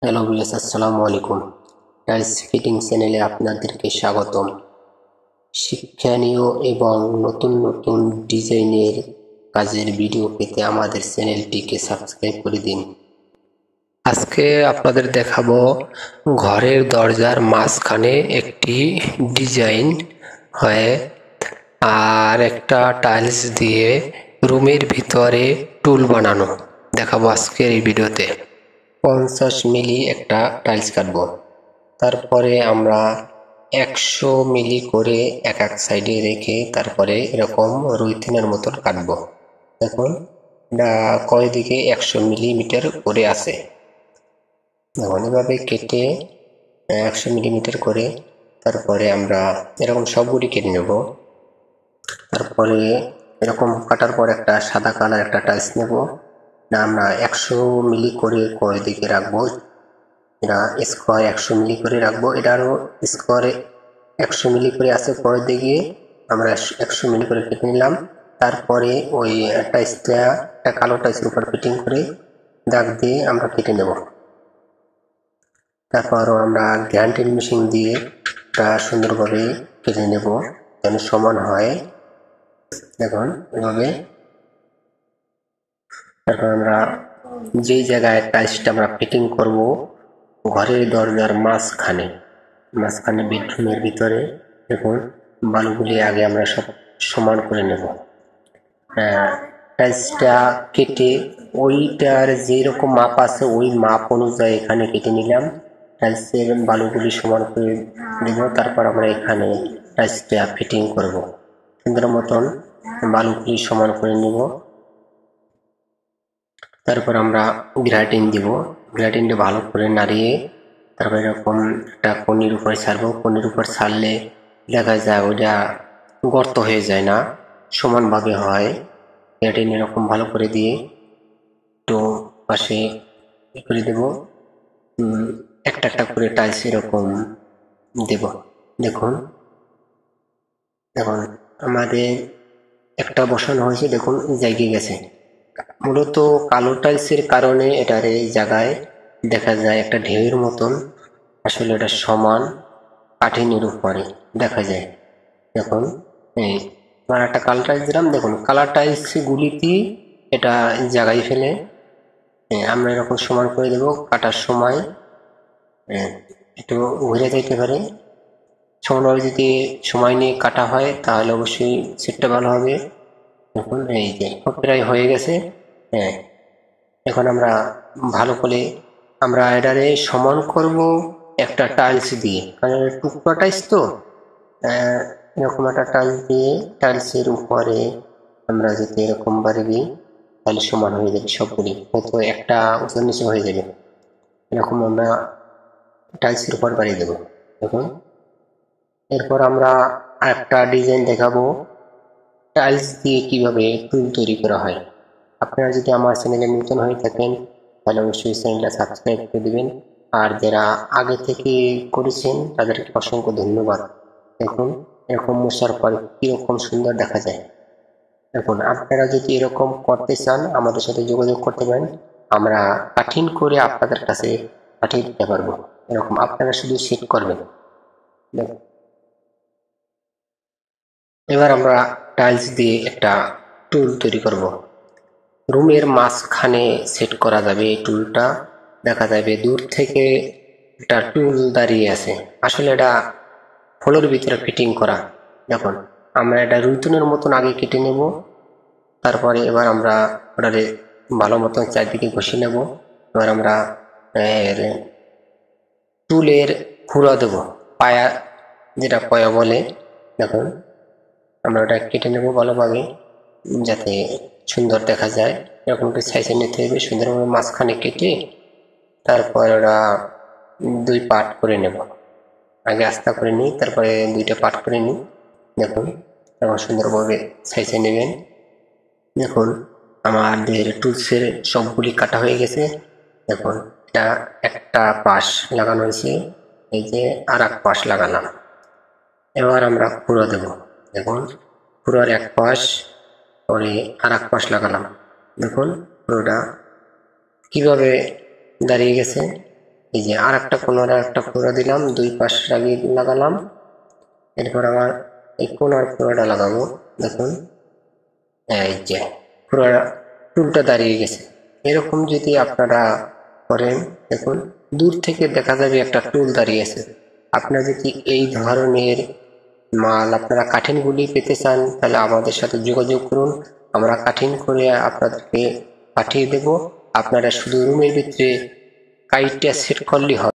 Hello viewers, আসসালামু আলাইকুম। Tiles fitting চ্যানেলে আপনাদেরকে স্বাগতম। শিক্ষণীয় এবং নতুন নতুন ডিজাইনের কাজের ভিডিও পেতে আমাদের চ্যানেলটিকে সাবস্ক্রাইব করে দিন। আজকে আপনাদের দেখাবো ঘরের দরজার মাঝখানে একটি ডিজাইন হয় আর একটা টাইলস দিয়ে রুমের ভিতরে টুল বানানো দেখাবো আজকের এই ভিডিওতে। 50 মিলি একটা টাইলস কাটবো, তারপরে আমরা 100 মিলি করে এক এক সাইডে রেখে তারপরে এরকম রুইথিনের মতন কাটবো। দেখুন এটা কয় দিকে 100 মিলিমিটার করে আছে। দেখুন এভাবে কেটে 100 মিলিমিটার করে তারপরে আমরা এরকম সবগুলি কেটে নেব। তারপরে এরকম কাটার পর একটা সাদা কালার একটা টাইলস নেব, না আমরা 100 মিলি করে কয় দিকে রাখবো, এটা স্কোয়ার 100 মিলি করে রাখবো। এটারও স্কোয়ারে 100 মিলি করে আছে, পরের দিকে আমরা 100 মিলি করে কেটে নিলাম। তারপরে ওই টাইলসটা একটা কালো টাইলসের উপর ফিটিং করে দাগ দিয়ে আমরা কেটে নেব। তারপরও আমরা গ্রাইন্ডিং মেশিন দিয়ে এটা সুন্দরভাবে কেটে নেব যেন সমান হয়। দেখুন এভাবে। তারপর আমরা যেই জায়গায় টাইলসটা আমরা ফিটিং করব ঘরের দরজার মাঝখানে বেডরুমের ভিতরে, দেখুন বালুগুলি আগে আমরা সব সমান করে নেব। টাইলসটা কেটে ওইটার যেরকম মাপ আছে ওই মাপ অনুযায়ী এখানে কেটে নিলাম। টাইলসের বালুগুলি সমান করে দেব। তারপর আমরা এখানে টাইলসটা ফিটিং করব। সুন্দর মতন বালুগুলি সমান করে নেব। তারপর আমরা গ্রাইটিং দিব। গ্রাইটিংটা ভালো করে নাড়িয়ে তারপর এরকম একটা কনির উপরে ছাড়বো। কনির উপর ছাড়লে দেখা যায় ওইটা গর্ত হয়ে যায় না, সমানভাবে হয়। গ্রাইটিং এরকম ভালো করে দিয়ে তো পাশে করে দেব। একটা একটা করে টাইলস এরকম দেব। দেখুন আমাদের একটা বসানো হয়েছে, দেখুন জায়গা গেছে। মূলত কালো টাইলসের কারণে এটার এই জায়গায় দেখা যায় একটা ঢেউয়ের মতন, আসলে এটা সমান কাঠিনের উপরে দেখা যায়। দেখুন এই আমার একটা কালার টাইলস দিলাম, দেখুন কালার টাইলস গুলিতে এটা জায়গায় ফেলে আমরা এরকম সমান করে দেব। কাটার সময় একটু ঘুরে যাইতে পারে। সমানভাবে যদি সময় নিয়ে কাটা হয় তাহলে অবশ্যই সেটটা ভালো হবে। দেখুন এই যে প্রায় হয়ে গেছে। এখন আমরা ভালো করে আমরা এটারে সমান করব একটা টাইলস দিয়ে, কারণ টুকরা টাইলস তো এরকম একটা টাইলস দিয়ে টাইলসের উপরে আমরা যদি এরকম বাড়ি দিই তাহলে সমান হয়ে যাবে সবগুলি, হয়তো একটা উঁচু নিচে হয়ে যাবে। এরকম আমরা টাইলসের উপর বাড়িয়ে দেবো। দেখুন এরপর আমরা একটা ডিজাইন দেখাবো টাইলস দিয়ে কিভাবে টুল তৈরি করা হয়। আপনারা যদি আমার চ্যানেলে নতুন হয়ে থাকেন তাহলে অবশ্যই চ্যানেলটা সাবস্ক্রাইব করে দেবেন, আর যারা আগে থেকে করেছেন তাদেরকে অসংখ্য ধন্যবাদ। দেখুন এরকম মশার পর কীরকম সুন্দর দেখা যায়। দেখুন আপনারা যদি এরকম করতে চান আমাদের সাথে যোগাযোগ করতে পারেন, আমরা কাঠিন করে আপনাদের কাছে পাঠিয়ে দিতে পারবো। এরকম আপনারা শুধু সেট করবেন। দেখুন এবার আমরা টাইলস দিয়ে একটা টুল তৈরি করব। রুমের মাঝখানে সেট করা যাবে এই টুলটা। দেখা যাবে দূর থেকে একটা টুল দাঁড়িয়ে আছে, আসলে এটা ফ্লোরের ভিতরে ফিটিং করা। দেখুন আমরা এটা রুইতনের মতন আগে কেটে নেব। তারপরে এবার আমরা ওটারে ভালো মতন চারদিকে ঘষে নেব। এবার আমরা টুলের খুঁড়া দেব, পায়া যেটা পয়া বলে। দেখুন আমরা ওটা কেটে নেব ভালোভাবে যাতে সুন্দর দেখা যায়। এরকম একটু সাইজে নিতে হবে সুন্দরভাবে মাঝখানে কেটে তারপর ওরা দুই পার্ট করে নেব। আগে আস্তা করে নিই, তারপরে দুইটা পার্ট করে নিই। দেখুন এরকম সুন্দরভাবে সাইজে নেবেন। দেখুন আমাদের টুলসের সবগুলি কাটা হয়ে গেছে। দেখুন এটা একটা পাশ লাগানো হয়েছে, এই যে আর এক পাশ লাগালাম। এবার আমরা খুঁড়ো দেব। দেখুন পুরোর এক পাশ পরে আর এক পাশ লাগালাম। দেখুন পুরোটা কিভাবে দাঁড়িয়ে গেছে। এই যে আর একটা কোণা দিলাম, দুই পাশ লাগালাম। এরপর আমার এই কোণার পুরোটা লাগাবো। দেখুন এই যে পুরো টুলটা দাঁড়িয়ে গেছে। এরকম যদি আপনারা করেন, দেখুন দূর থেকে দেখা যাবে একটা টুল দাঁড়িয়েছে। আপনারা যদি এই ধরনের মাল আপনারা কাঠিনগুলি পেতে চান, তাহলে আমাদের সাথে যোগাযোগ করুন। আমরা কাঠিন করে আপনাদেরকে পাঠিয়ে দেব। আপনারা শুধু রুমের ভিতরে কাইটটা সেট করলেই হবে।